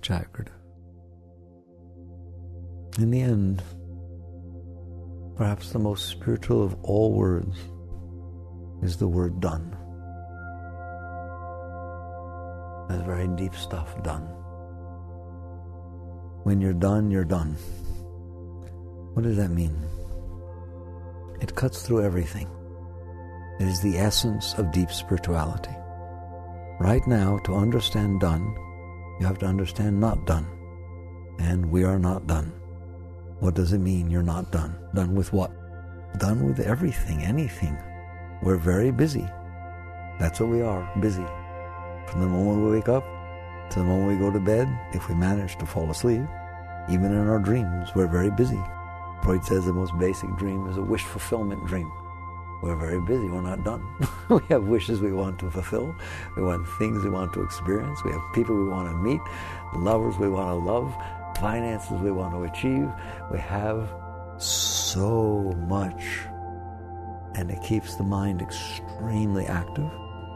Jagrata. In the end, perhaps the most spiritual of all words is the word done. That's very deep stuff, done. When you're done, you're done. What does that mean? It cuts through everything. It is the essence of deep spirituality. Right now, to understand done, you have to understand not done. And we are not done. What does it mean you're not done? Done with what? Done with everything, anything. We're very busy. That's what we are, busy. From the moment we wake up to the moment we go to bed, if we manage to fall asleep, even in our dreams, we're very busy. Freud says the most basic dream is a wish fulfillment dream. We're very busy, we're not done. We have wishes we want to fulfill. We want things we want to experience. We have people we want to meet, lovers we want to love, finances we want to achieve. We have so much. And it keeps the mind extremely active,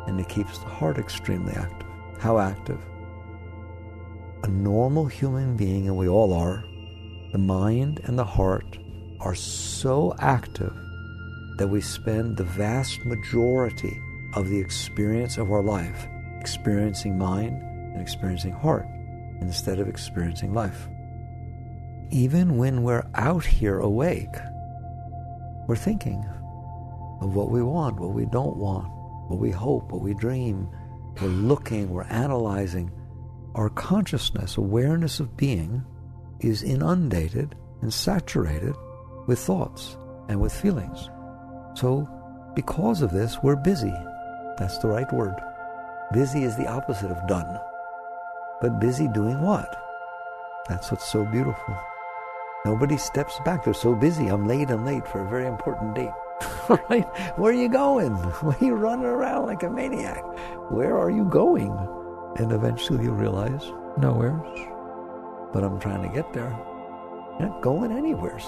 and it keeps the heart extremely active. How active? A normal human being, and we all are, the mind and the heart are so active that we spend the vast majority of the experience of our life experiencing mind and experiencing heart instead of experiencing life. Even when we're out here awake, we're thinking of what we want, what we don't want, what we hope, what we dream. We're looking, we're analyzing. Our consciousness, awareness of being, is inundated and saturated with thoughts and with feelings. So, because of this, we're busy. That's the right word. Busy is the opposite of done. But busy doing what? That's what's so beautiful. Nobody steps back. They're so busy. I'm late for a very important date. Right? Where are you going? Why are you running around like a maniac? Where are you going? And eventually you'll realize, nowhere. But I'm trying to get there. You're not going anywhere.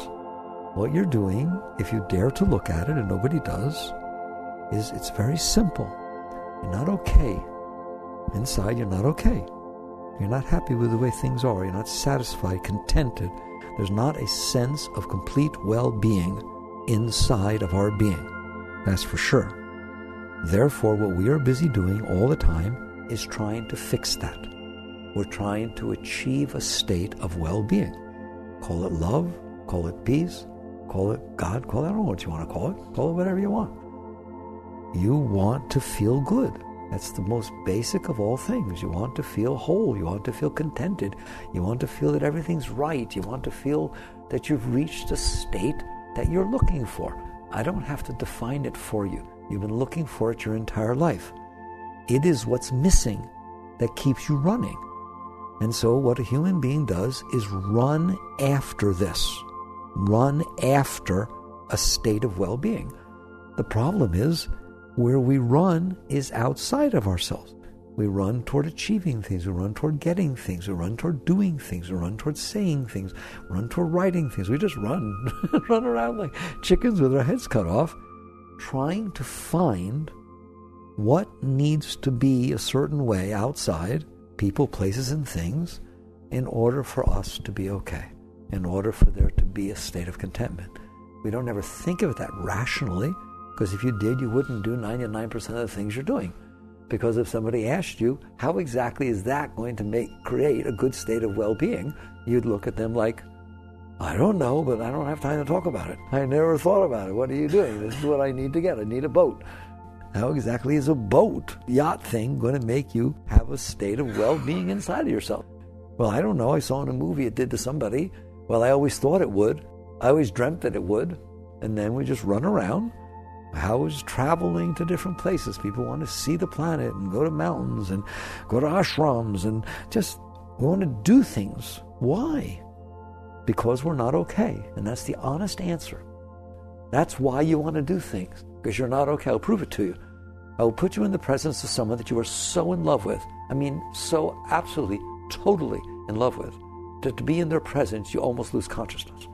What you're doing, if you dare to look at it, and nobody does, is it's very simple. You're not okay. Inside, you're not okay. You're not happy with the way things are. You're not satisfied, contented. There's not a sense of complete well-being inside of our being. That's for sure. Therefore, what we are busy doing all the time is trying to fix that. We're trying to achieve a state of well-being. Call it love, call it peace, call it God, call it, I don't know what you want to call it whatever you want. You want to feel good. That's the most basic of all things. You want to feel whole. You want to feel contented. You want to feel that everything's right. You want to feel that you've reached a state that you're looking for. I don't have to define it for you. You've been looking for it your entire life. It is what's missing that keeps you running. And so what a human being does is run after this. Run after a state of well-being. The problem is, where we run is outside of ourselves. We run toward achieving things. We run toward getting things. We run toward doing things. We run toward saying things. We run toward writing things. We just run. Run around like chickens with our heads cut off, trying to find what needs to be a certain way outside, people, places, and things, in order for us to be okay, in order for there to be a state of contentment. We don't ever think of it that rationally, because if you did, you wouldn't do 99% of the things you're doing. Because if somebody asked you, how exactly is that going to create a good state of well-being, you'd look at them like, I don't know, but I don't have time to talk about it. I never thought about it. What are you doing? This is what I need to get. I need a boat. How exactly is a boat, yacht thing, going to make you have a state of well-being inside of yourself? Well, I don't know. I saw in a movie it did to somebody. Well, I always thought it would. I always dreamt that it would. And then we just run around. How is traveling to different places? People want to see the planet and go to mountains and go to ashrams and just want to do things. Why? Because we're not okay. And that's the honest answer. That's why you want to do things. Because you're not okay. I'll prove it to you. I will put you in the presence of someone that you are so in love with. I mean, so absolutely, totally in love with. That to be in their presence, you almost lose consciousness.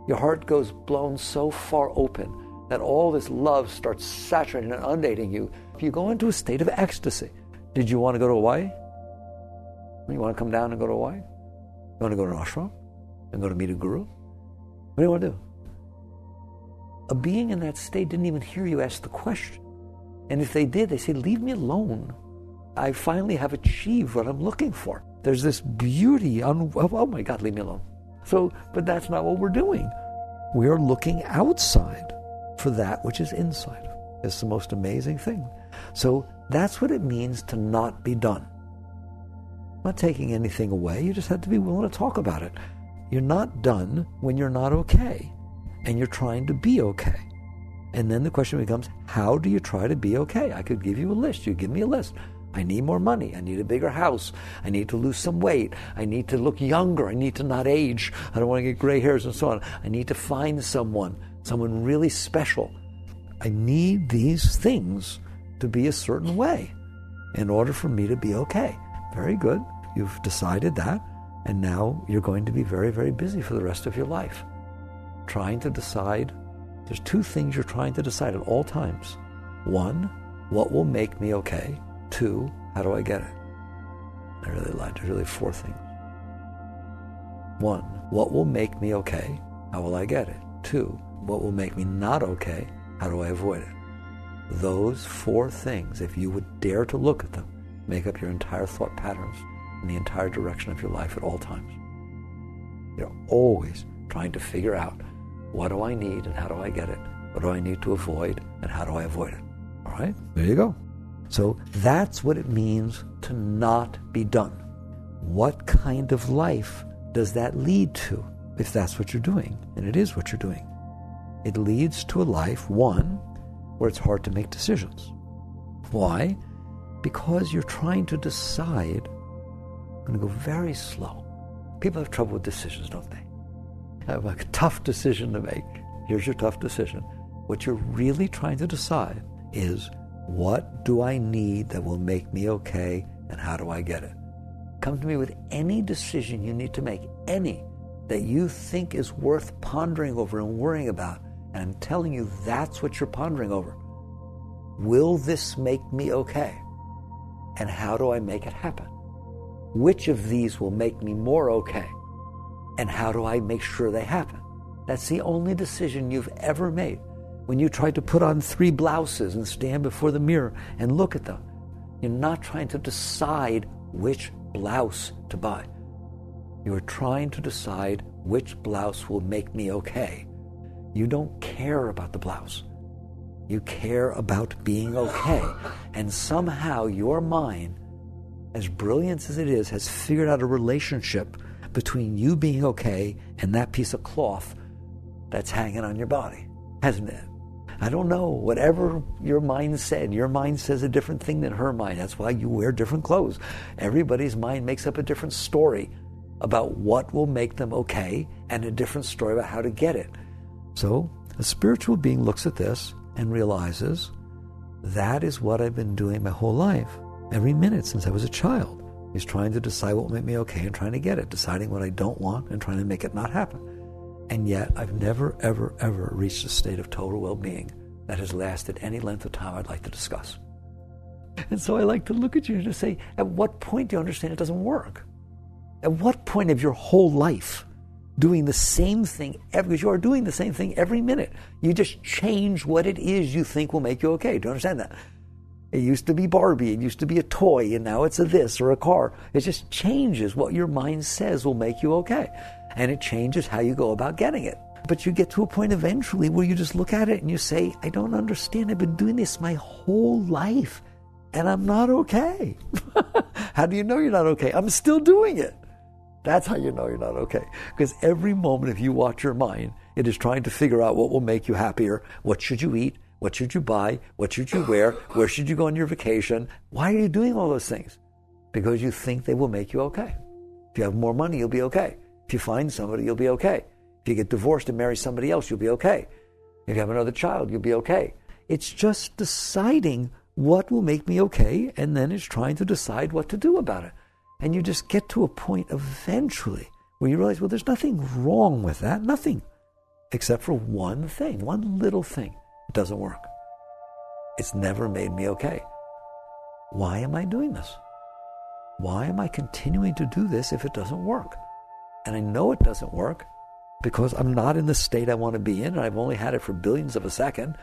Your heart goes blown so far open that all this love starts saturating and inundating you. You go into a state of ecstasy. Did you want to go to Hawaii? You want to come down and go to Hawaii? You want to go to an ashram and go to meet a guru? What do you want to do? A being in that state didn't even hear you ask the question. And if they did, they say, leave me alone. I finally have achieved what I'm looking for. There's this beauty of, oh my God, leave me alone. So, but that's not what we're doing. We are looking outside for that which is inside. It's the most amazing thing. So that's what it means to not be done. Not taking anything away, you just have to be willing to talk about it. You're not done when you're not okay, and you're trying to be okay. And then the question becomes, how do you try to be okay? I could give you a list. You give me a list. I need more money. I need a bigger house. I need to lose some weight. I need to look younger. I need to not age. I don't want to get gray hairs and so on. I need to find someone really special. I need these things to be a certain way in order for me to be okay. Very good. You've decided that, and now you're going to be very, very busy for the rest of your life. Trying to decide, there's two things you're trying to decide at all times. One, what will make me okay? Two, how do I get it? I really lied. There's really four things. One, what will make me okay? How will I get it? Two, what will make me not okay? How do I avoid it? Those four things, if you would dare to look at them, make up your entire thought patterns and the entire direction of your life at all times. You're always trying to figure out, what do I need and how do I get it? What do I need to avoid and how do I avoid it? All right, there you go. So that's what it means to not be done. What kind of life does that lead to if that's what you're doing? And it is what you're doing. It leads to a life, one, where it's hard to make decisions. Why? Because you're trying to decide. I'm going to go very slow. People have trouble with decisions, don't they? I have a tough decision to make. Here's your tough decision. What you're really trying to decide is, what do I need that will make me okay, and how do I get it? Come to me with any decision you need to make, any that you think is worth pondering over and worrying about. And I'm telling you, that's what you're pondering over. Will this make me okay? And how do I make it happen? Which of these will make me more okay? And how do I make sure they happen? That's the only decision you've ever made. When you try to put on 3 blouses and stand before the mirror and look at them, you're not trying to decide which blouse to buy. You are trying to decide which blouse will make me okay. You don't care about the blouse. You care about being okay. And somehow your mind, as brilliant as it is, has figured out a relationship between you being okay and that piece of cloth that's hanging on your body, hasn't it? I don't know, whatever your mind said, your mind says a different thing than her mind. That's why you wear different clothes. Everybody's mind makes up a different story about what will make them okay and a different story about how to get it. So a spiritual being looks at this and realizes, that is what I've been doing my whole life. Every minute since I was a child is trying to decide what will make me okay and trying to get it, deciding what I don't want and trying to make it not happen. And yet I've never, ever, ever reached a state of total well-being that has lasted any length of time I'd like to discuss. And so I like to look at you and just say, at what point do you understand it doesn't work? At what point of your whole life doing the same thing, because you are doing the same thing every minute. You just change what it is you think will make you okay. Do you understand that? It used to be Barbie, it used to be a toy, and now it's a this or a car. It just changes what your mind says will make you okay. And it changes how you go about getting it. But you get to a point eventually where you just look at it and you say, I don't understand. I've been doing this my whole life, and I'm not okay. How do you know you're not okay? I'm still doing it. That's how you know you're not okay. Because every moment, if you watch your mind, it is trying to figure out what will make you happier. What should you eat? What should you buy? What should you wear? Where should you go on your vacation? Why are you doing all those things? Because you think they will make you okay. If you have more money, you'll be okay. If you find somebody, you'll be okay. If you get divorced and marry somebody else, you'll be okay. If you have another child, you'll be okay. It's just deciding what will make me okay, and then it's trying to decide what to do about it. And you just get to a point eventually where you realize, well, there's nothing wrong with that, nothing, except for one thing, one little thing. It doesn't work. It's never made me okay. Why am I doing this? why am I continuing to do this if it doesn't work? And I know it doesn't work because I'm not in the state I want to be in, and I've only had it for billions of a second.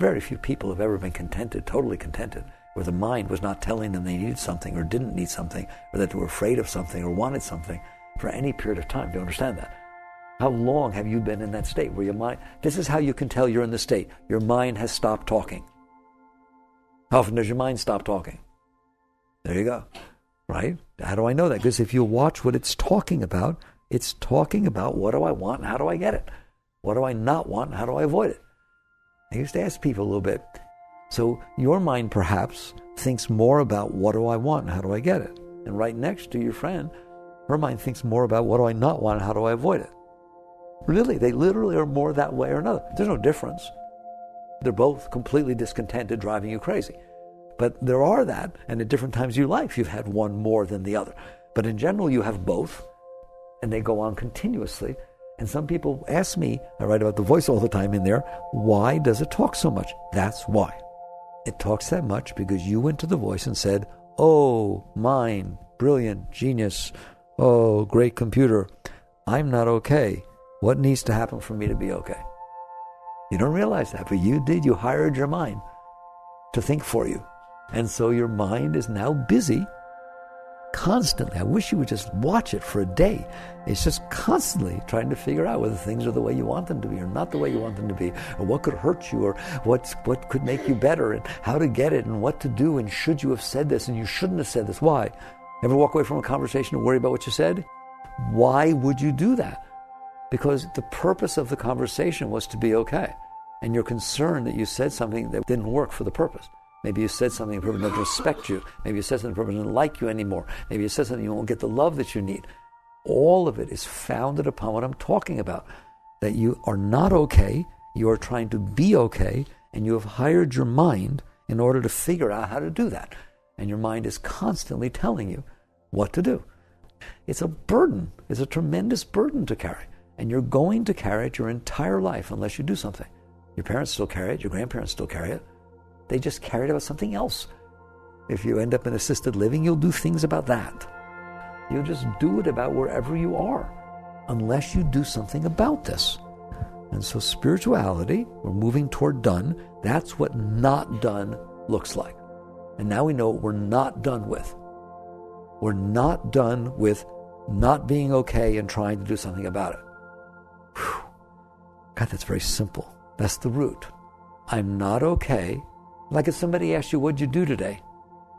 Very few people have ever been contented, totally contented, where the mind was not telling them they needed something or didn't need something, or that they were afraid of something or wanted something for any period of time. Do you understand that? How long have you been in that state where your mind, this is how you can tell you're in the state. Your mind has stopped talking. How often does your mind stop talking? There you go. Right? How do I know that? Because if you watch what it's talking about what do I want and how do I get it? What do I not want and how do I avoid it? I used to ask people a little bit. So your mind perhaps thinks more about what do I want and how do I get it? And right next to your friend, her mind thinks more about what do I not want and how do I avoid it? Really, they literally are more that way or another. There's no difference. They're both completely discontented, driving you crazy. But there are that, and at different times of your life, you've had one more than the other. But in general, you have both, and they go on continuously. And some people ask me, I write about the voice all the time in there, why does it talk so much? That's why. It talks that much because you went to the voice and said, oh, mind, brilliant, genius, oh, great computer, I'm not okay. What needs to happen for me to be okay? You don't realize that, but you did. You hired your mind to think for you. And so your mind is now busy constantly. I wish you would just watch it for a day. It's just constantly trying to figure out whether things are the way you want them to be or not the way you want them to be, or what could hurt you, or what could make you better, and how to get it, and what to do, and should you have said this, and you shouldn't have said this. Why? Ever walk away from a conversation and worry about what you said? Why would you do that? Because the purpose of the conversation was to be okay. And you're concerned that you said something that didn't work for the purpose. Maybe you said something the person doesn't respect you. Maybe you said something the person doesn't like you anymore. Maybe you said something you won't get the love that you need. All of it is founded upon what I'm talking about. That you are not okay, you are trying to be okay, and you have hired your mind in order to figure out how to do that. And your mind is constantly telling you what to do. It's a burden. It's a tremendous burden to carry. And you're going to carry it your entire life unless you do something. Your parents still carry it. Your grandparents still carry it. They just carry it about something else. If you end up in assisted living, you'll do things about that. You'll just do it about wherever you are, unless you do something about this. And so spirituality, we're moving toward done. That's what not done looks like. And now we know what we're not done with. We're not done with not being okay and trying to do something about it. Whew. God, that's very simple. That's the root. I'm not okay. Like if somebody asked you, what'd you do today?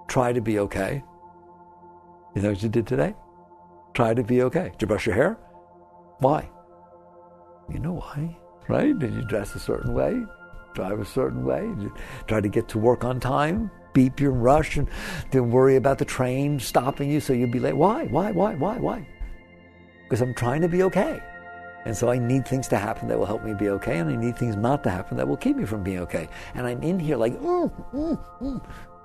Try to be okay. You know what you did today? Try to be okay. Did you brush your hair? Why? You know why, right? Did you dress a certain way? Drive a certain way? Did you try to get to work on time? Beep your rush and then worry about the train stopping you so you'd be late. Why? Because I'm trying to be okay. And so I need things to happen that will help me be okay, and I need things not to happen that will keep me from being okay. And I'm in here like,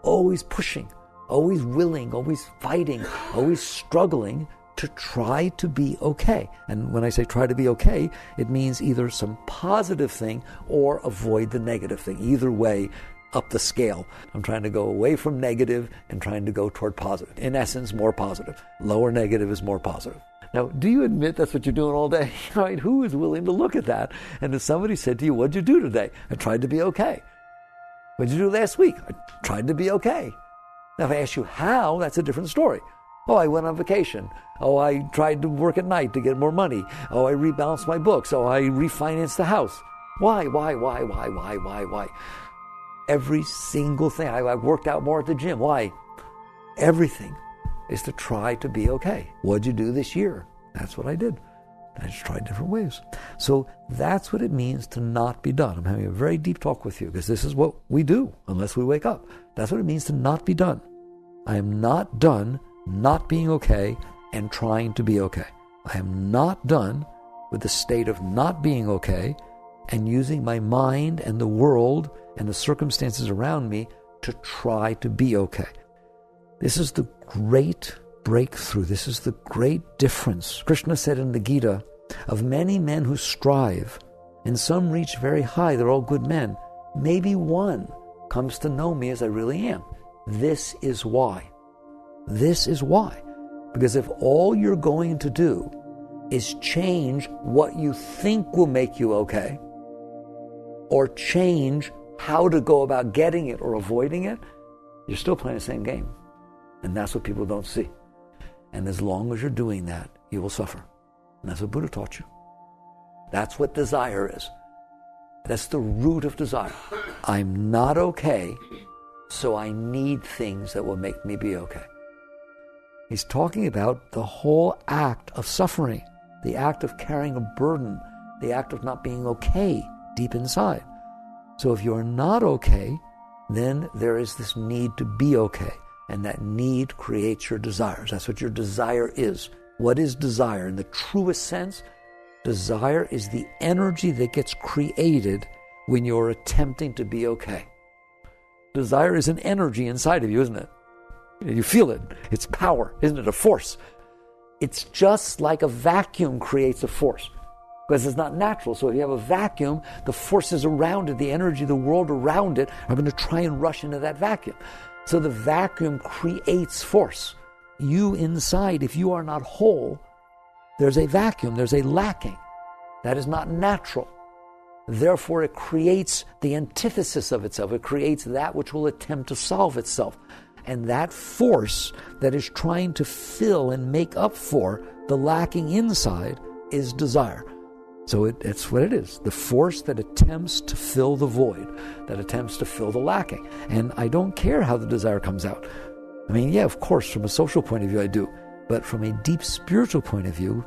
always pushing, always willing, always fighting, always struggling to try to be okay. And when I say try to be okay, it means either some positive thing or avoid the negative thing. Either way, up the scale. I'm trying to go away from negative and trying to go toward positive. In essence, more positive. Lower negative is more positive. Now, do you admit that's what you're doing all day? Right? Who is willing to look at that? And if somebody said to you, what'd you do today? I tried to be okay. What'd you do last week? I tried to be okay. Now, if I ask you how, that's a different story. Oh, I went on vacation. Oh, I tried to work at night to get more money. Oh, I rebalanced my books. Oh, I refinanced the house. Why? Every single thing. I worked out more at the gym. Why? Everything is to try to be okay. What'd you do this year? That's what I did. I just tried different ways. So that's what it means to not be done. I'm having a very deep talk with you because this is what we do unless we wake up. That's what it means to not be done. I am not done not being okay and trying to be okay. I am not done with the state of not being okay and using my mind and the world and the circumstances around me to try to be okay. This is the great breakthrough. This is the great difference. Krishna said in the Gita, of many men who strive, and some reach very high, they're all good men, maybe one comes to know me as I really am. This is why. This is why. Because if all you're going to do is change what you think will make you okay, or change how to go about getting it or avoiding it, you're still playing the same game. And that's what people don't see. And as long as you're doing that, you will suffer. And that's what Buddha taught you. That's what desire is. That's the root of desire. I'm not okay, so I need things that will make me be okay. He's talking about the whole act of suffering, the act of carrying a burden, the act of not being okay deep inside. So if you're not okay, then there is this need to be okay. And that need creates your desires. That's what your desire is. What is desire? In the truest sense, desire is the energy that gets created when you're attempting to be okay. Desire is an energy inside of you, isn't it? You feel it. It's power, isn't it? A force. It's just like a vacuum creates a force, because it's not natural. So if you have a vacuum, the forces around it, the energy, the world around it, are going to try and rush into that vacuum. So the vacuum creates force. You inside, if you are not whole, there's a vacuum, there's a lacking. That is not natural. Therefore, it creates the antithesis of itself. It creates that which will attempt to solve itself. And that force that is trying to fill and make up for the lacking inside is desire. So it's what it is. The force that attempts to fill the void, that attempts to fill the lacking. And I don't care how the desire comes out. I mean, yeah, of course, from a social point of view, I do. But from a deep spiritual point of view,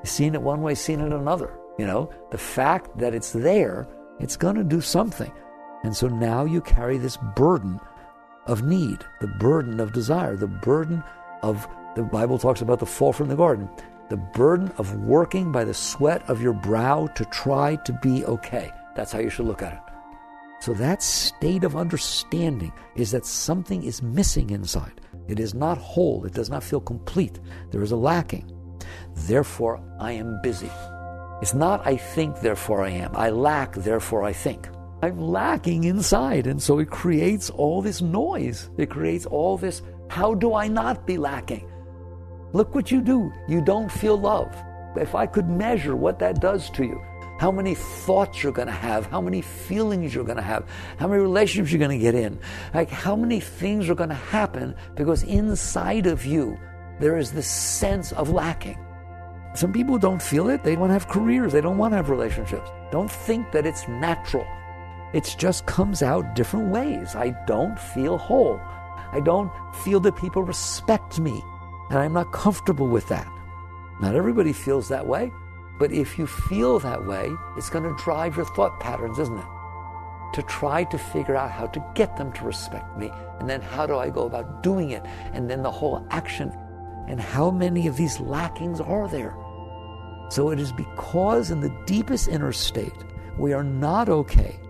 seeing it one way, seeing it another. You know, the fact that it's there, it's going to do something. And so now you carry this burden of need, the burden of desire, the burden of, the Bible talks about the fall from the garden, the burden of working by the sweat of your brow to try to be okay. That's how you should look at it. So that state of understanding is that something is missing inside. It is not whole. It does not feel complete. There is a lacking. Therefore, I am busy. It's not I think, therefore I am. I lack, therefore I think. I'm lacking inside, and so it creates all this noise. It creates all this, how do I not be lacking? Look what you do. You don't feel love. If I could measure what that does to you, how many thoughts you're going to have, how many feelings you're going to have, how many relationships you're going to get in, like how many things are going to happen because inside of you there is this sense of lacking. Some people don't feel it. They want to have careers. They don't want to have relationships. Don't think that it's natural. It just comes out different ways. I don't feel whole. I don't feel that people respect me, and I'm not comfortable with that. Not everybody feels that way, but if you feel that way, it's going to drive your thought patterns, isn't it? To try to figure out how to get them to respect me, and then how do I go about doing it, and then the whole action. And how many of these lackings are there? So it is because in the deepest inner state, we are not okay,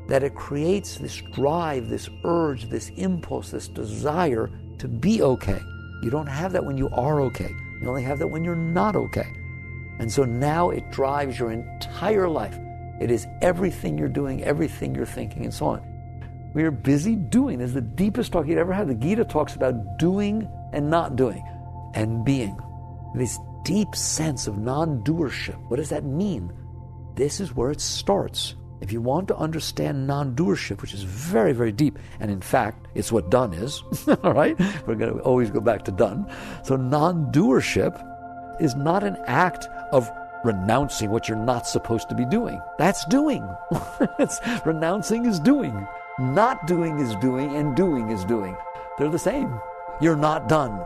that it creates this drive, this urge, this impulse, this desire to be okay. You don't have that when you are okay. You only have that when you're not okay. And so now it drives your entire life. It is everything you're doing, everything you're thinking, and so on. We are busy doing. This is the deepest talk you'd ever had. The Gita talks about doing and not doing, and being. This deep sense of non-doership. What does that mean? This is where it starts. If you want to understand non-doership, which is very, very deep, and in fact, it's what done is, all right? We're going to always go back to done. So non-doership is not an act of renouncing what you're not supposed to be doing. That's doing. Renouncing is doing. Not doing is doing, and doing is doing. They're the same. You're not done.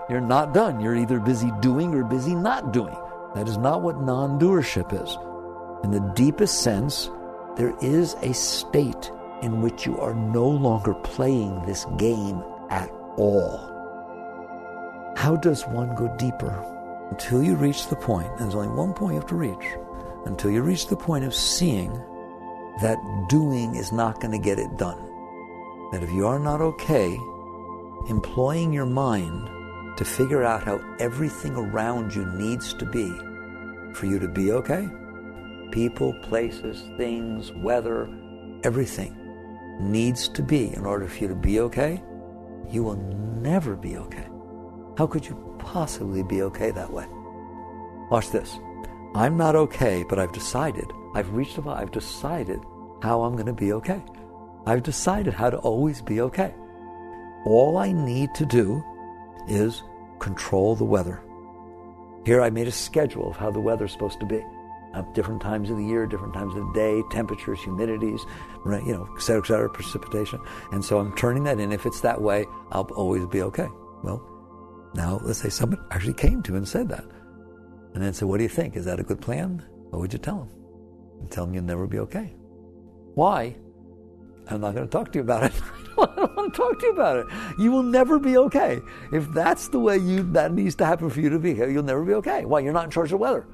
You're not done. You're either busy doing or busy not doing. That is not what non-doership is. In the deepest sense, there is a state in which you are no longer playing this game at all. How does one go deeper? Until you reach the point, and there's only one point you have to reach, until you reach the point of seeing that doing is not going to get it done. That if you are not okay, employing your mind to figure out how everything around you needs to be for you to be okay, people, places, things, weather, everything needs to be in order for you to be okay, you will never be okay. How could you possibly be okay that way? Watch this. I'm not okay, but I've decided how I'm going to be okay. I've decided how to always be okay. All I need to do is control the weather. Here I made a schedule of how the weather's supposed to be. At different times of the year, different times of the day, temperatures, humidities, et cetera, precipitation. And so I'm turning that in. If it's that way, I'll always be okay. Well, now let's say someone actually came to and said that. And then said, what do you think? Is that a good plan? What would you tell them? And tell them you'll never be okay. Why? I'm not going to talk to you about it. I don't want to talk to you about it. You will never be okay. If that's the way that needs to happen for you to be okay, you'll never be okay. Why? You're not in charge of the weather.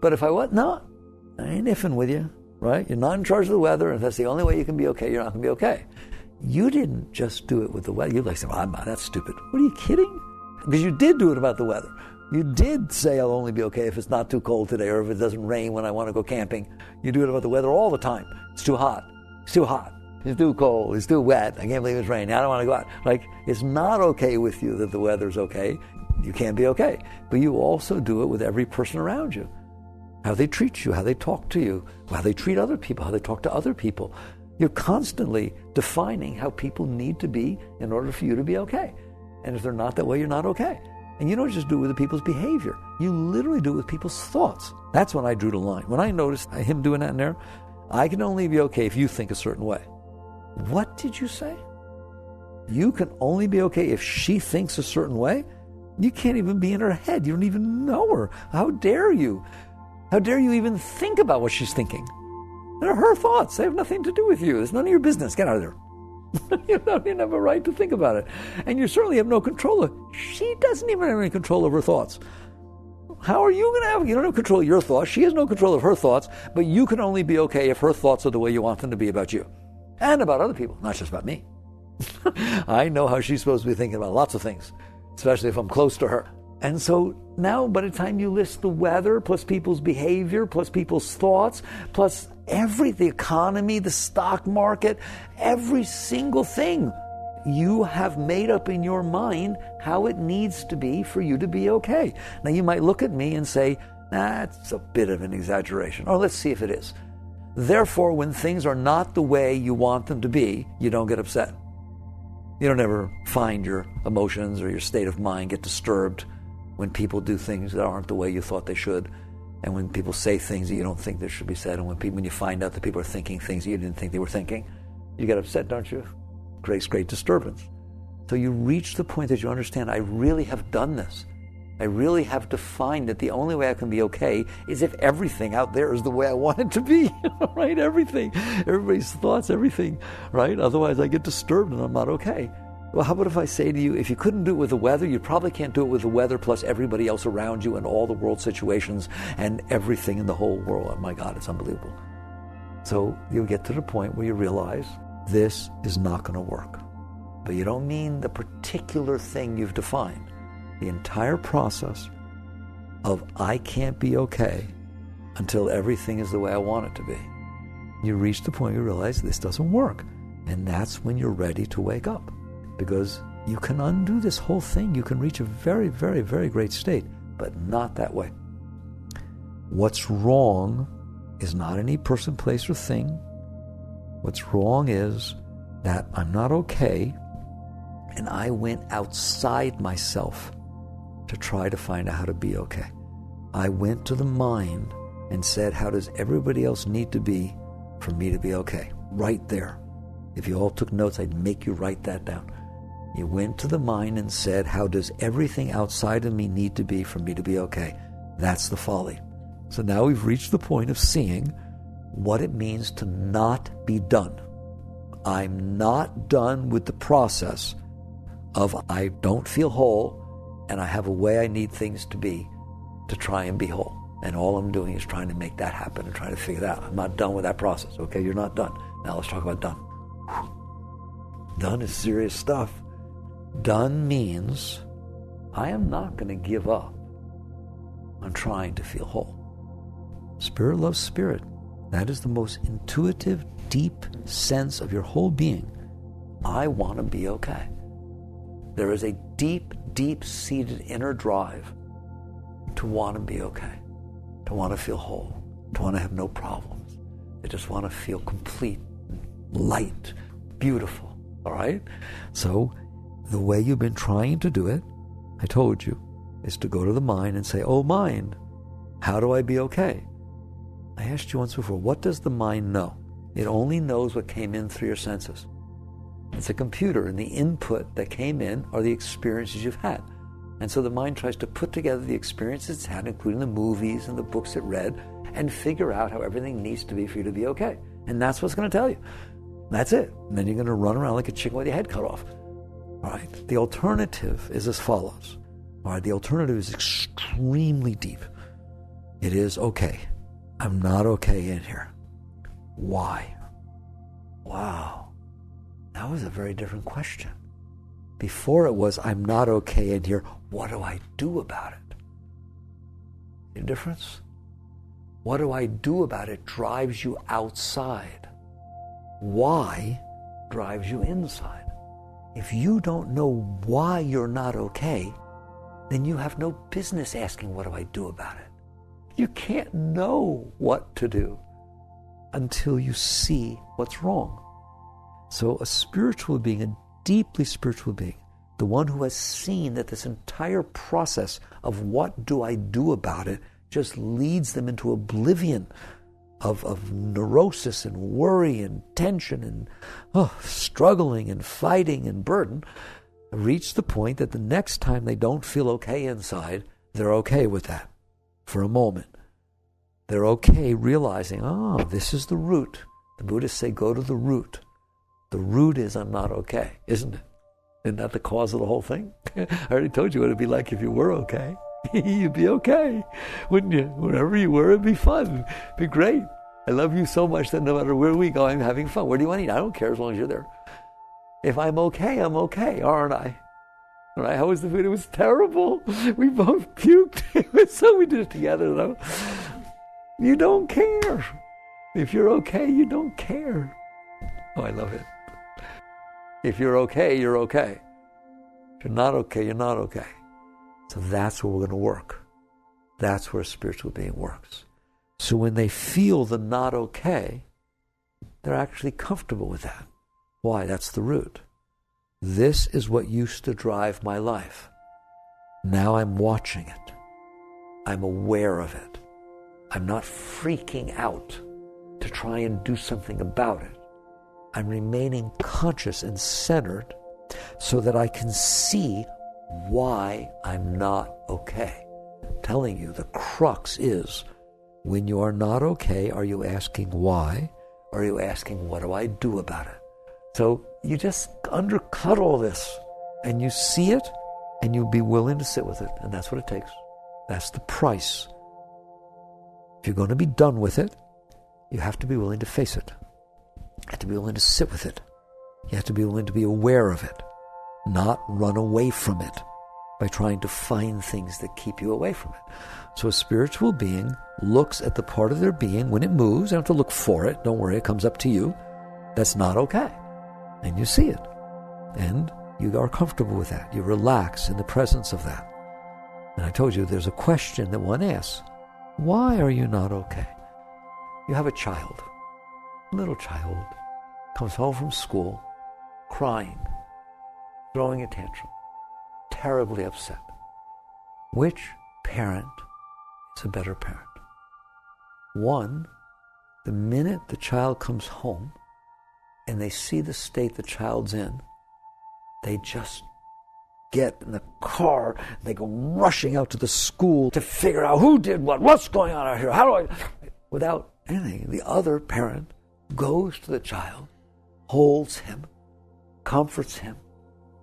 But if I was, no, I ain't iffing with you, right? You're not in charge of the weather, and if that's the only way you can be okay, you're not going to be okay. You didn't just do it with the weather. You say, well, that's stupid. What, are you kidding? Because you did do it about the weather. You did say I'll only be okay if it's not too cold today or if it doesn't rain when I want to go camping. You do it about the weather all the time. It's too hot. It's too hot. It's too cold. It's too wet. I can't believe it's raining. I don't want to go out. Like, it's not okay with you that the weather's okay. You can't be okay. But you also do it with every person around you. How they treat you, how they talk to you, how they treat other people, how they talk to other people. You're constantly defining how people need to be in order for you to be okay. And if they're not that way, you're not okay. And you don't just do it with people's behavior. You literally do it with people's thoughts. That's when I drew the line. When I noticed him doing that in there, I can only be okay if you think a certain way. What did you say? You can only be okay if she thinks a certain way? You can't even be in her head. You don't even know her. How dare you? How dare you even think about what she's thinking? They're her thoughts. They have nothing to do with you. It's none of your business. Get out of there. You don't even have a right to think about it. And you certainly have no control. She doesn't even have any control of her thoughts. How are you going to have? You don't have control of your thoughts. She has no control of her thoughts. But you can only be okay if her thoughts are the way you want them to be about you. And about other people, not just about me. I know how she's supposed to be thinking about lots of things, especially if I'm close to her. And so now, by the time you list the weather, plus people's behavior, plus people's thoughts, plus the economy, the stock market, every single thing, you have made up in your mind how it needs to be for you to be okay. Now, you might look at me and say, that's a bit of an exaggeration. Or let's see if it is. Therefore, when things are not the way you want them to be, you don't get upset. You don't ever find your emotions or your state of mind get disturbed when people do things that aren't the way you thought they should, and when people say things that you don't think that should be said, and when you find out that people are thinking things that you didn't think they were thinking, you get upset, don't you? Creates great disturbance. So you reach the point that you understand, I really have done this. I really have defined that the only way I can be okay is if everything out there is the way I want it to be, right? Everything, everybody's thoughts, everything, right? Otherwise I get disturbed and I'm not okay. Well, how about if I say to you, if you couldn't do it with the weather, you probably can't do it with the weather plus everybody else around you and all the world situations and everything in the whole world. Oh my God, it's unbelievable. So you'll get to the point where you realize this is not going to work. But you don't mean the particular thing you've defined. The entire process of I can't be okay until everything is the way I want it to be. You reach the point you realize this doesn't work. And that's when you're ready to wake up. Because you can undo this whole thing. You can reach a very, very, very great state, but not that way. What's wrong is not any person, place, or thing. What's wrong is that I'm not okay, and I went outside myself to try to find out how to be okay. I went to the mind and said, how does everybody else need to be for me to be okay? Right there. If you all took notes, I'd make you write that down. You went to the mind and said, how does everything outside of me need to be for me to be okay? That's the folly. So now we've reached the point of seeing what it means to not be done. I'm not done with the process of I don't feel whole and I have a way I need things to be to try and be whole. And all I'm doing is trying to make that happen and trying to figure that out. I'm not done with that process. Okay, you're not done. Now let's talk about done. Done is serious stuff. Done means I am not going to give up on trying to feel whole. Spirit loves spirit. That is the most intuitive, deep sense of your whole being. I want to be okay. There is a deep, deep-seated inner drive to want to be okay, to want to feel whole, to want to have no problems. They just want to feel complete, light, beautiful, all right? So the way you've been trying to do it, I told you, is to go to the mind and say, oh, mind, how do I be okay? I asked you once before, what does the mind know? It only knows what came in through your senses. It's a computer, and the input that came in are the experiences you've had. And so the mind tries to put together the experiences it's had, including the movies and the books it read, and figure out how everything needs to be for you to be okay. And that's what's going to tell you. That's it. And then you're going to run around like a chicken with your head cut off. All right. The alternative is as follows. All right. The alternative is extremely deep. It is, okay, I'm not okay in here. Why? Wow. That was a very different question. Before it was, I'm not okay in here. What do I do about it? The difference? What do I do about it drives you outside. Why drives you inside. If you don't know why you're not okay, then you have no business asking, what do I do about it? You can't know what to do until you see what's wrong. So a spiritual being, a deeply spiritual being, the one who has seen that this entire process of what do I do about it just leads them into oblivion of neurosis and worry and tension and struggling and fighting and burden, reach the point that the next time they don't feel okay inside, they're okay with that for a moment. They're okay realizing, this is the root. The Buddhists say, go to the root. The root is I'm not okay, isn't it? Isn't that the cause of the whole thing? I already told you what it'd be like if you were okay. You'd be okay, wouldn't you? Wherever you were, it'd be fun. It'd be great. I love you so much that no matter where we go, I'm having fun. Where do you want to eat? I don't care as long as you're there. If I'm okay, aren't I? All right, how was the food? It was terrible. We both puked. We did it together, though. You don't care. If you're okay, you don't care. Oh, I love it. If you're okay, you're okay. If you're not okay, you're not okay. So that's where we're going to work. That's where a spiritual being works. So when they feel the not okay, they're actually comfortable with that. Why? That's the root. This is what used to drive my life. Now I'm watching it. I'm aware of it. I'm not freaking out to try and do something about it. I'm remaining conscious and centered so that I can see why I'm not okay. I'm telling you, the crux is, when you are not okay, are you asking why? Or are you asking, what do I do about it? So you just undercut all this, and you see it, and you'll be willing to sit with it, and that's what it takes. That's the price. If you're going to be done with it, you have to be willing to face it. You have to be willing to sit with it. You have to be willing to be aware of it, not run away from it by trying to find things that keep you away from it. So a spiritual being looks at the part of their being when it moves. You don't have to look for it. Don't worry, it comes up to you. That's not okay. And you see it. And you are comfortable with that. You relax in the presence of that. And I told you there's a question that one asks. Why are you not okay? You have a child, a little child, comes home from school, crying, throwing a tantrum, terribly upset. Which parent is a better parent? One, the minute the child comes home and they see the state the child's in, they just get in the car and they go rushing out to the school to figure out who did what's going on out here, how do I... Without anything, the other parent goes to the child, holds him, comforts him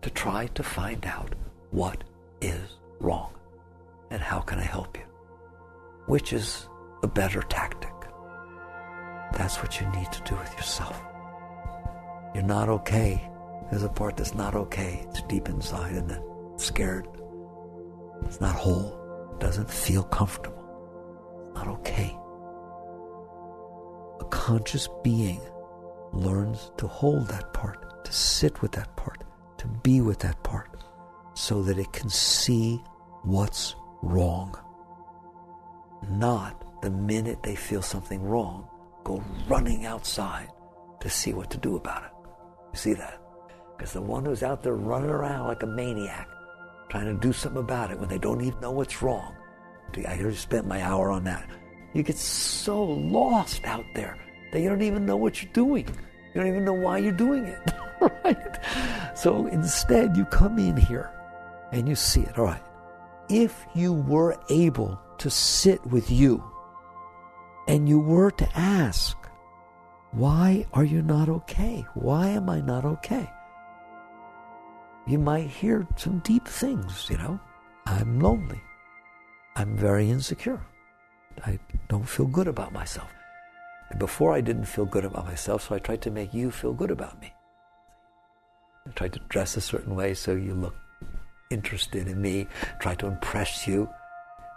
to try to find out what is wrong and how can I help you. Which is a better tactic? That's what you need to do with yourself. You're not okay. There's a part that's not okay. It's deep inside and then scared. It's not whole. It doesn't feel comfortable. It's not okay. A conscious being learns to hold that part, to sit with that part, to be with that part. so that it can see what's wrong. Not the minute they feel something wrong, go running outside to see what to do about it. You see that? Because the one who's out there running around like a maniac, trying to do something about it when they don't even know what's wrong. I just spent my hour on that. You get so lost out there that you don't even know what you're doing. You don't even know why you're doing it, right? So instead, you come in here and you see it. All right, if you were able to sit with you and you were to ask, why are you not okay? Why am I not okay? You might hear some deep things, I'm lonely. I'm very insecure. I don't feel good about myself. And before I didn't feel good about myself, so I tried to make you feel good about me. I tried to dress a certain way so you look interested in me, try to impress you,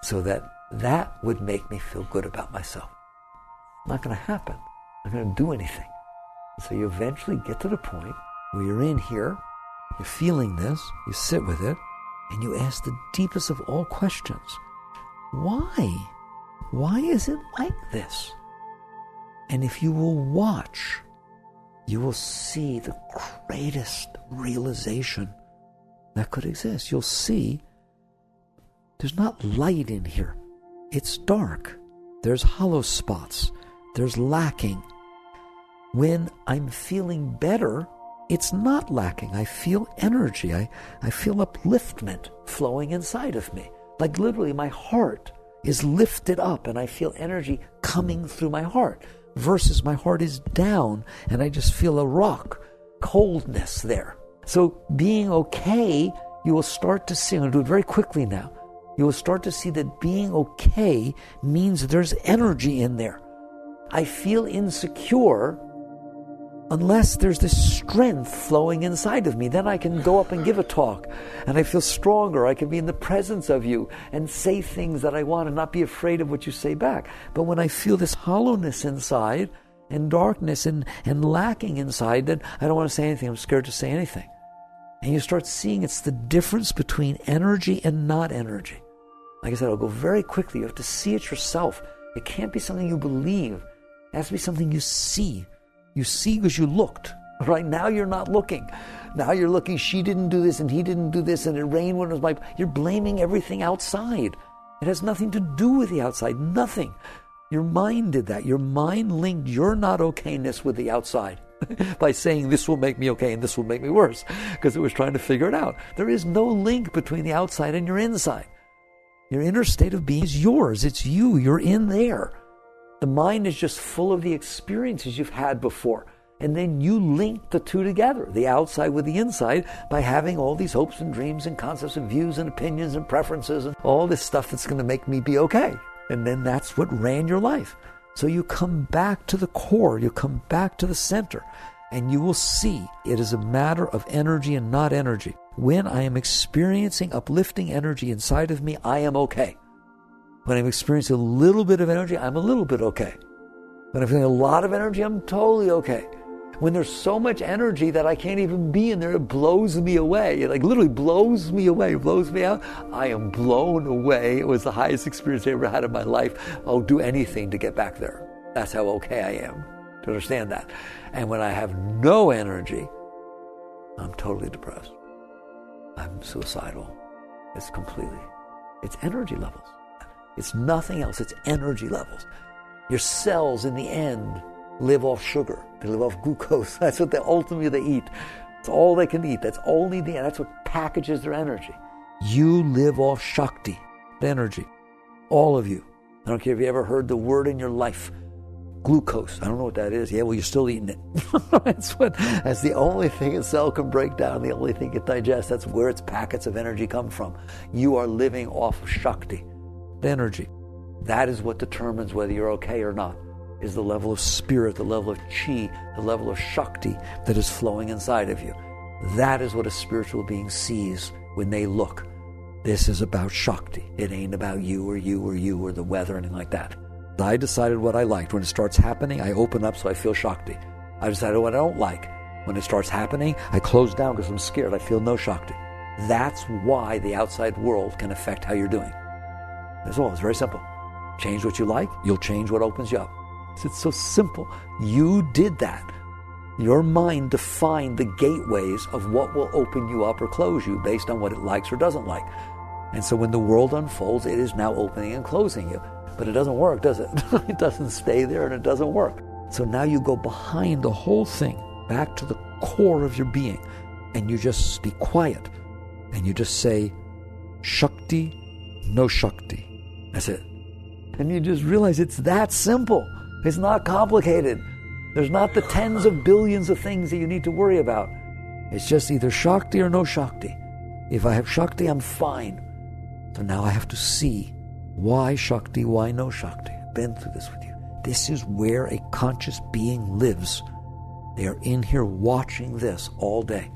so that would make me feel good about myself. Not going to happen. I'm not going to do anything. So you eventually get to the point where you're in here, you're feeling this, you sit with it, and you ask the deepest of all questions. Why? Why is it like this? And if you will watch, you will see the greatest realization that could exist. You'll see there's not light in here. It's dark. There's hollow spots. There's lacking. When I'm feeling better, it's not lacking. I feel energy. I feel upliftment flowing inside of me. Like literally my heart is lifted up and I feel energy coming through my heart, versus my heart is down and I just feel a rock, coldness there. So being okay, you will start to see, I'm going to do it very quickly now, you will start to see that being okay means there's energy in there. I feel insecure unless there's this strength flowing inside of me. Then I can go up and give a talk and I feel stronger. I can be in the presence of you and say things that I want and not be afraid of what you say back. But when I feel this hollowness inside and darkness and lacking inside, then I don't want to say anything. I'm scared to say anything. And you start seeing it's the difference between energy and not energy. Like I said, I'll go very quickly. You have to see it yourself. It can't be something you believe. It has to be something you see. You see because you looked. Right now you're not looking. Now you're looking, she didn't do this and he didn't do this and it rained when it was you're blaming everything outside. It has nothing to do with the outside. Nothing. Your mind did that. Your mind linked your not okayness with the outside by saying this will make me okay and this will make me worse, because it was trying to figure it out. There is no link between the outside and your inside. Your inner state of being is yours. It's you. You're in there. The mind is just full of the experiences you've had before. And then you link the two together, the outside with the inside, by having all these hopes and dreams and concepts and views and opinions and preferences and all this stuff that's going to make me be okay. And then that's what ran your life. So you come back to the core, you come back to the center, and you will see it is a matter of energy and not energy. When I am experiencing uplifting energy inside of me, I am okay. When I'm experiencing a little bit of energy, I'm a little bit okay. When I'm feeling a lot of energy, I'm totally okay. When there's so much energy that I can't even be in there, it blows me away. It literally blows me away, blows me out. I am blown away. It was the highest experience I ever had in my life. I'll do anything to get back there. That's how okay I am, to understand that. And when I have no energy, I'm totally depressed. I'm suicidal. It's energy levels. It's nothing else. It's energy levels. Your cells, in the end, live off sugar. They live off glucose. That's what ultimately they eat. It's all they can eat. That's what packages their energy. You live off Shakti, energy. All of you. I don't care if you ever heard the word in your life. Glucose. I don't know what that is. Yeah, well, you're still eating it. That's the only thing a cell can break down, the only thing it digests. That's where its packets of energy come from. You are living off of Shakti, energy. That is what determines whether you're okay or not, is the level of spirit, the level of chi, the level of Shakti that is flowing inside of you. That is what a spiritual being sees when they look. This is about Shakti. It ain't about you or you or you or the weather or anything like that. I decided what I liked. When it starts happening, I open up so I feel Shakti. I decided what I don't like. When it starts happening, I close down because I'm scared. I feel no Shakti. That's why the outside world can affect how you're doing. That's all. It's very simple. Change what you like, you'll change what opens you up. It's so simple. You did that. Your mind defined the gateways of what will open you up or close you based on what it likes or doesn't like. And so when the world unfolds, it is now opening and closing you. But it doesn't work, does it? It doesn't stay there and it doesn't work. So now you go behind the whole thing, back to the core of your being, and you just be quiet. And you just say, Shakti, no Shakti. That's it. And you just realize it's that simple. It's not complicated. There's not the tens of billions of things that you need to worry about. It's just either Shakti or no Shakti. If I have Shakti, I'm fine. So now I have to see why Shakti, why no Shakti. I've been through this with you. This is where a conscious being lives. They are in here watching this all day,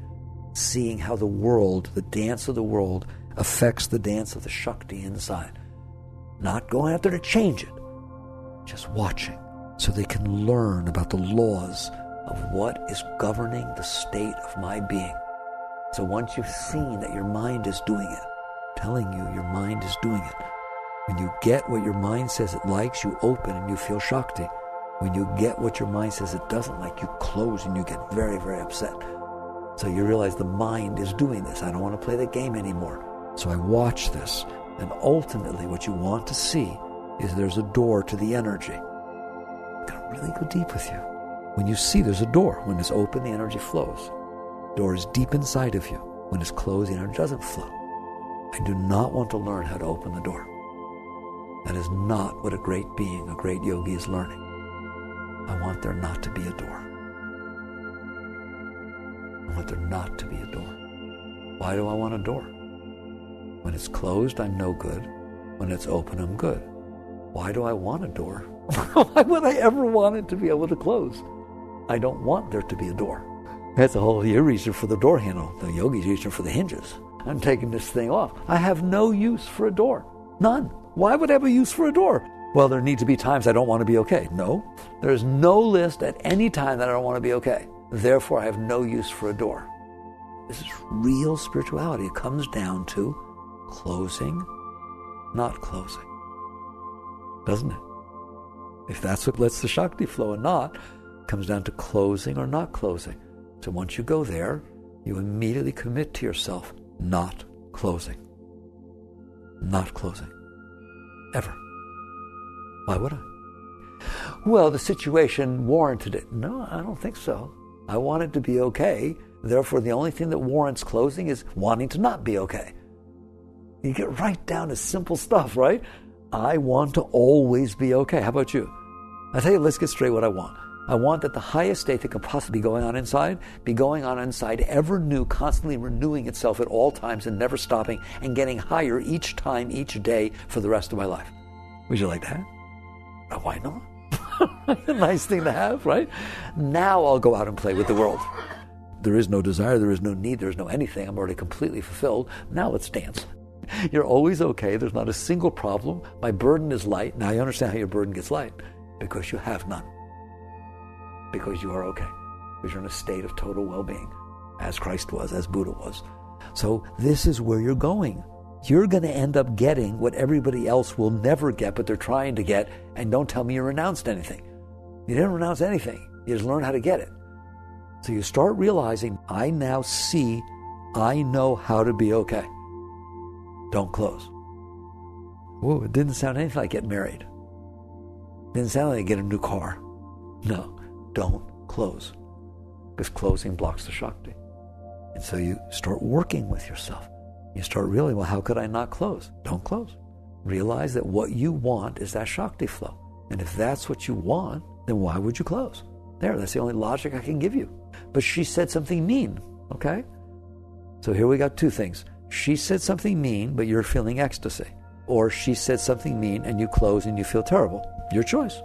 seeing how the world, the dance of the world, affects the dance of the Shakti inside. Not going out there to change it, just watching, so they can learn about the laws of what is governing the state of my being. So once you've seen that your mind is doing it, telling you your mind is doing it, when you get what your mind says it likes, you open and you feel Shakti. When you get what your mind says it doesn't like, you close and you get very, very upset. So you realize the mind is doing this. I don't want to play the game anymore. So I watch this. And ultimately what you want to see is there's a door to the energy. Gotta really go deep with you. When you see there's a door, when it's open, the energy flows. The door is deep inside of you. When it's closed, the energy doesn't flow. I do not want to learn how to open the door. That is not what a great being, a great yogi is learning. I want there not to be a door. I want there not to be a door. Why do I want a door? When it's closed, I'm no good. When it's open, I'm good. Why do I want a door? Why would I ever want it to be able to close? I don't want there to be a door. That's a whole, you're reaching for the door handle. The yogi's reaching for the hinges. I'm taking this thing off. I have no use for a door. None. Why would I have a use for a door? Well, there need to be times I don't want to be okay. No. There's no list at any time that I don't want to be okay. Therefore, I have no use for a door. This is real spirituality. It comes down to closing, not closing. Doesn't it? If that's what lets the Shakti flow and not, it comes down to closing or not closing. So once you go there, you immediately commit to yourself, not closing. Not closing. Ever. Why would I? Well, the situation warranted it. No, I don't think so. I want it to be okay. Therefore, the only thing that warrants closing is wanting to not be okay. You get right down to simple stuff, right? I want to always be okay. How about you? I tell you, let's get straight what I want. I want that the highest state that could possibly be going on inside, ever new, constantly renewing itself at all times and never stopping and getting higher each time, each day for the rest of my life. Would you like that? Why not? A nice thing to have, right? Now I'll go out and play with the world. There is no desire, there is no need, there is no anything. I'm already completely fulfilled. Now let's dance. You're always okay. There's not a single problem. My burden is light. Now you understand how your burden gets light. Because you have none. Because you are okay. Because you're in a state of total well-being. As Christ was, as Buddha was. So this is where you're going. You're going to end up getting what everybody else will never get, but they're trying to get, and don't tell me you renounced anything. You didn't renounce anything. You just learned how to get it. So you start realizing, I now see, I know how to be okay. Don't close. Whoa, it didn't sound anything like get married. It didn't sound like get a new car. No, don't close. Because closing blocks the Shakti. And so you start working with yourself. You start realizing, well, how could I not close? Don't close. Realize that what you want is that Shakti flow. And if that's what you want, then why would you close? There, that's the only logic I can give you. But she said something mean, okay? So here we got two things. She said something mean, but you're feeling ecstasy. Or she said something mean and you close and you feel terrible. Your choice.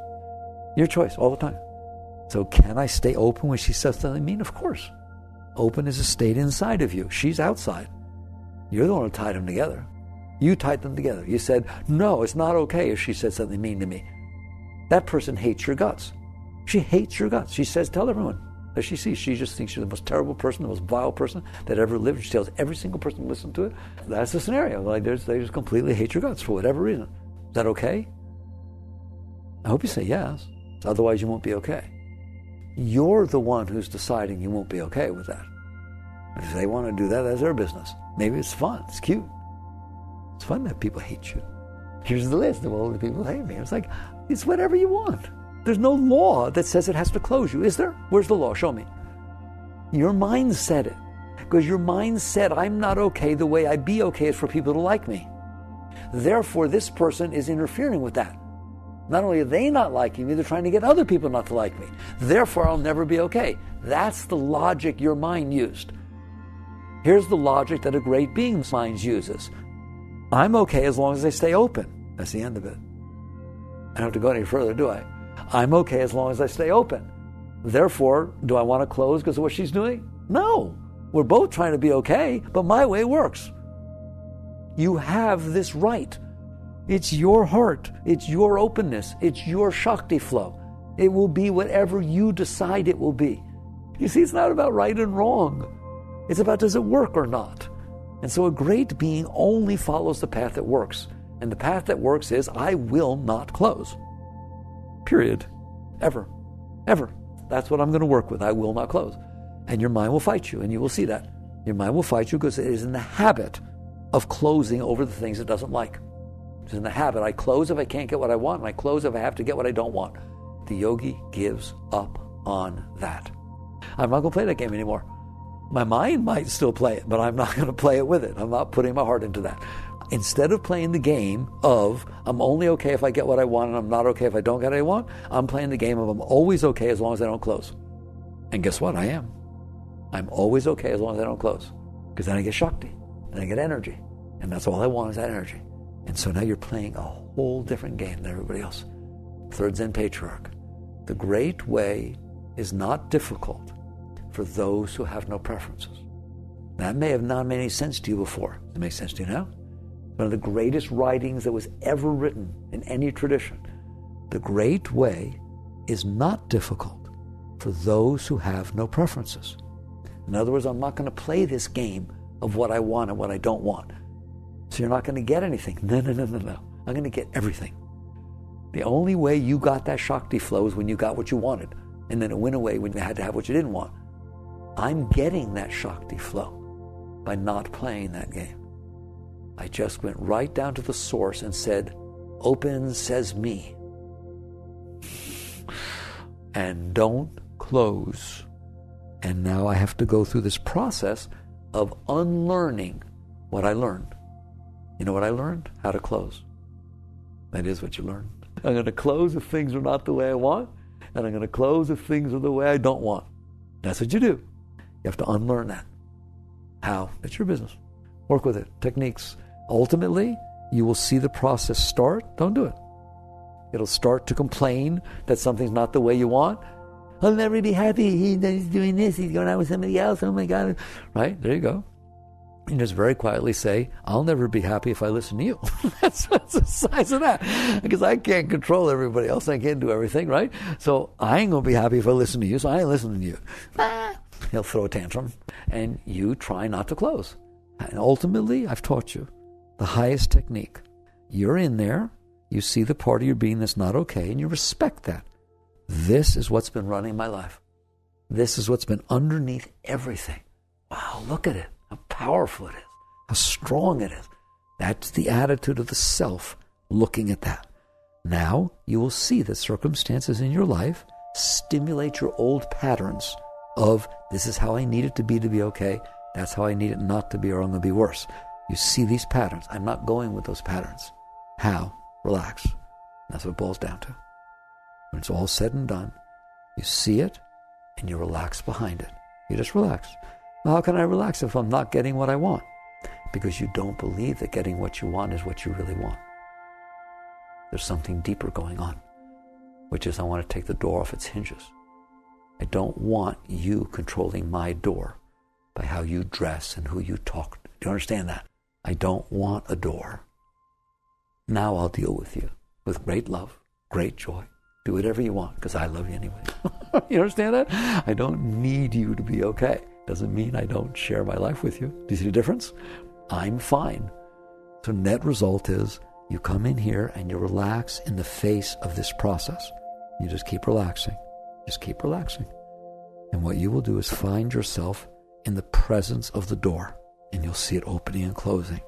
Your choice all the time. So can I stay open when she says something mean? Of course. Open is a state inside of you. She's outside. You're the one who tied them together. You tied them together. You said, no, it's not okay if she said something mean to me. That person hates your guts. She hates your guts. She says, tell everyone. that she sees. She just thinks you're the most terrible person, the most vile person that ever lived. She tells every single person to listen to it. That's the scenario. Like they just completely hate your guts for whatever reason. Is that okay? I hope you say yes. Otherwise, you won't be okay. You're the one who's deciding you won't be okay with that. If they want to do that, that's their business. Maybe it's fun. It's cute. It's fun that people hate you. Here's the list of all the people who hate me. It's like, it's whatever you want. There's no law that says it has to close you, is there? Where's the law? Show me. Your mind said it. Because your mind said, I'm not okay. The way I be okay is for people to like me. Therefore, this person is interfering with that. Not only are they not liking me, they're trying to get other people not to like me. Therefore, I'll never be okay. That's the logic your mind used. Here's the logic that a great being's mind uses. I'm okay as long as they stay open. That's the end of it. I don't have to go any further, do I? I'm okay as long as I stay open. Therefore, do I want to close because of what she's doing? No. We're both trying to be okay, but my way works. You have this right. It's your heart. It's your openness. It's your Shakti flow. It will be whatever you decide it will be. You see, it's not about right and wrong. It's about does it work or not? And so a great being only follows the path that works. And the path that works is, I will not close. Period. Ever. Ever. That's what I'm going to work with. I will not close. And your mind will fight you, and you will see that. Your mind will fight you because it is in the habit of closing over the things it doesn't like. It's in the habit. I close if I can't get what I want, and I close if I have to get what I don't want. The yogi gives up on that. I'm not going to play that game anymore. My mind might still play it, but I'm not going to play it with it. I'm not putting my heart into that. Instead of playing the game of I'm only okay if I get what I want and I'm not okay if I don't get what I want, I'm playing the game of I'm always okay as long as I don't close. And guess what? I am. I'm always okay as long as I don't close. Because then I get Shakti, and I get energy. And that's all I want is that energy. And so now you're playing a whole different game than everybody else. Third Zen patriarch. The great way is not difficult for those who have no preferences. That may have not made any sense to you before. Does it make sense to you now? One of the greatest writings that was ever written in any tradition. The great way is not difficult for those who have no preferences. In other words, I'm not going to play this game of what I want and what I don't want. So you're not going to get anything. No. I'm going to get everything. The only way you got that Shakti flow is when you got what you wanted. And then it went away when you had to have what you didn't want. I'm getting that Shakti flow by not playing that game. I just went right down to the source and said, open says me. And don't close. And now I have to go through this process of unlearning what I learned. You know what I learned? How to close. That is what you learn. I'm going to close if things are not the way I want, and I'm going to close if things are the way I don't want. That's what you do. You have to unlearn that. How? It's your business. Work with it. Techniques. Ultimately, you will see the process start. Don't do it. It'll start to complain that something's not the way you want. I'll never be happy. He's doing this. He's going out with somebody else. Oh my God. Right? There you go. And just very quietly say, I'll never be happy if I listen to you. That's the size of that. Because I can't control everybody else. I can't do everything, right? So I ain't going to be happy if I listen to you, so I ain't listening to you. He'll throw a tantrum. And you try not to close. And ultimately, I've taught you the highest technique. You're in there. You see the part of your being that's not okay, and you respect that. This is what's been running my life. This is what's been underneath everything. Wow, look at it. How powerful it is. How strong it is. That's the attitude of the self looking at that. Now you will see that circumstances in your life stimulate your old patterns of this is how I need it to be okay. That's how I need it not to be, or I'm going to be worse. You see these patterns. I'm not going with those patterns. How? Relax. That's what it boils down to. When it's all said and done, you see it and you relax behind it. You just relax. Well, how can I relax if I'm not getting what I want? Because you don't believe that getting what you want is what you really want. There's something deeper going on, which is I want to take the door off its hinges. I don't want you controlling my door by how you dress and who you talk. Do you understand that? I don't want a door. Now I'll deal with you with great love, great joy, Do whatever you want, because I love you anyway. You understand that? I don't need you to be okay. Doesn't mean I don't share my life with you. Do you see the difference? I'm fine. So net result is you come in here and you relax in the face of this process. You just keep relaxing. Just keep relaxing. And what you will do is find yourself in the presence of the door, and you'll see it opening and closing.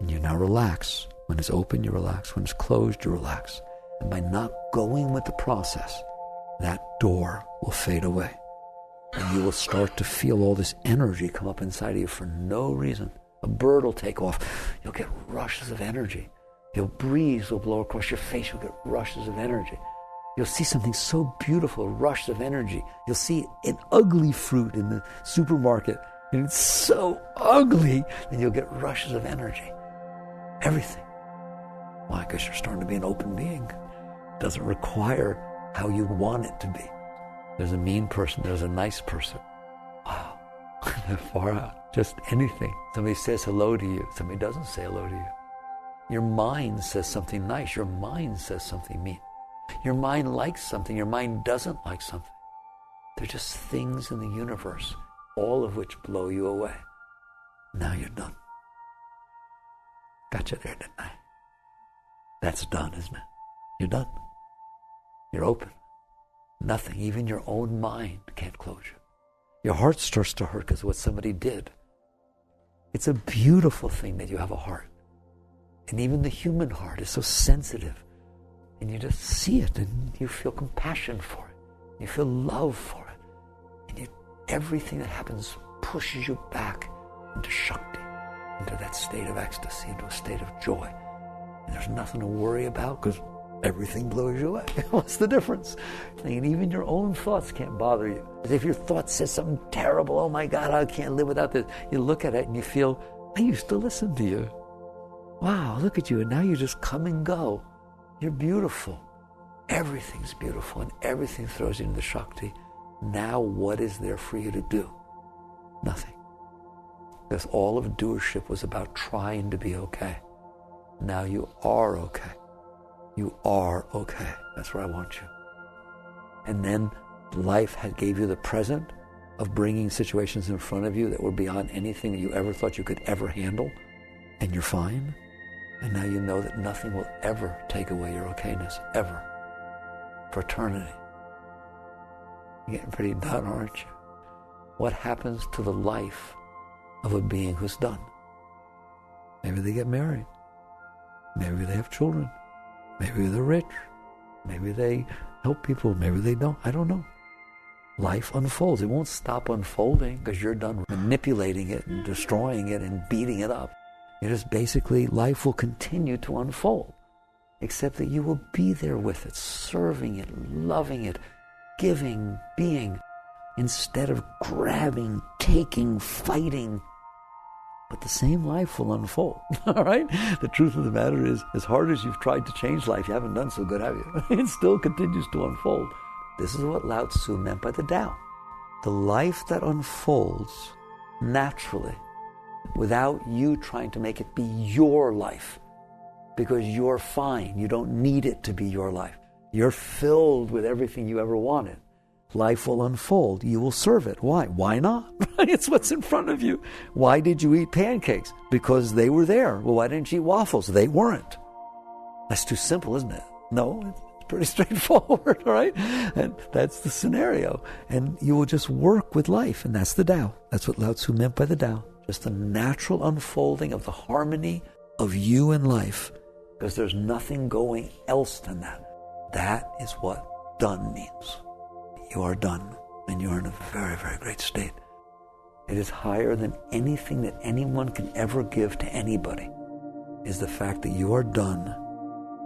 And you now relax. When it's open, you relax. When it's closed, you relax. And by not going with the process, that door will fade away. And you will start to feel all this energy come up inside of you for no reason. A bird will take off. You'll get rushes of energy. Your breeze will blow across your face. You'll get rushes of energy. You'll see something so beautiful, a rush of energy. You'll see an ugly fruit in the supermarket, and it's so ugly, and you'll get rushes of energy. Everything. Why? Because you're starting to be an open being. It doesn't require how you want it to be. There's a mean person, there's a nice person. Wow, far out. Just anything. Somebody says hello to you, somebody doesn't say hello to you. Your mind says something nice, your mind says something mean. Your mind likes something, your mind doesn't like something. They're just things in the universe, all of which blow you away. Now you're done. Got you there, didn't I? That's done, isn't it? You're done. You're open. Nothing, even your own mind can't close you. Your heart starts to hurt because of what somebody did. It's a beautiful thing that you have a heart. And even the human heart is so sensitive. And you just see it and you feel compassion for it. You feel love for it. And everything that happens pushes you back into Shakti, into that state of ecstasy, into a state of joy. And there's nothing to worry about because everything blows you away. What's the difference? And even your own thoughts can't bother you. As if your thought says something terrible, oh my God, I can't live without this. You look at it and you feel, I used to listen to you. Wow, look at you. And now you just come and go. You're beautiful. Everything's beautiful and everything throws you into Shakti. Now what is there for you to do? Nothing. Because all of doership was about trying to be okay. Now you are okay. You are okay. That's where I want you. And then life gave you the present of bringing situations in front of you that were beyond anything that you ever thought you could ever handle. And you're fine. And now you know that nothing will ever take away your okayness, ever. For eternity. You're getting pretty done, aren't you? What happens to the life of a being who's done? Maybe they get married. Maybe they have children. Maybe they're rich. Maybe they help people. Maybe they don't. I don't know. Life unfolds. It won't stop unfolding because you're done manipulating it and destroying it and beating it up. It is basically life will continue to unfold, except that you will be there with it, serving it, loving it, giving, being, instead of grabbing, taking, fighting. But the same life will unfold, all right? The truth of the matter is, as hard as you've tried to change life, you haven't done so good, have you? It still continues to unfold. This is what Lao Tzu meant by the Tao. The life that unfolds naturally, without you trying to make it be your life, because you're fine. You don't need it to be your life. You're filled with everything you ever wanted. Life will unfold. You will serve it. Why? Why not? It's what's in front of you. Why did you eat pancakes? Because they were there. Well, why didn't you eat waffles? They weren't. That's too simple, isn't it? No, it's pretty straightforward, all right? And that's the scenario. And you will just work with life, and that's the Tao. That's what Lao Tzu meant by the Tao. Just the natural unfolding of the harmony of you and life, because there's nothing going else than that. That is what done means. You are done, and you are in a very, very great state. It is higher than anything that anyone can ever give to anybody, is the fact that you are done,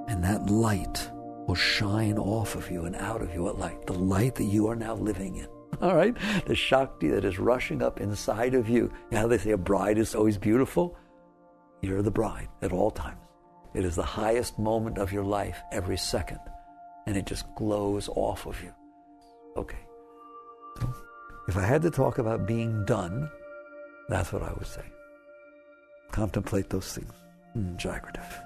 and that light will shine off of you and out of you. What light? The light that you are now living in. All right? The Shakti that is rushing up inside of you. You know how they say a bride is always beautiful? You're the bride at all times. It is the highest moment of your life every second, and it just glows off of you. Okay. So, if I had to talk about being done, that's what I would say. Contemplate those things. Jagradav.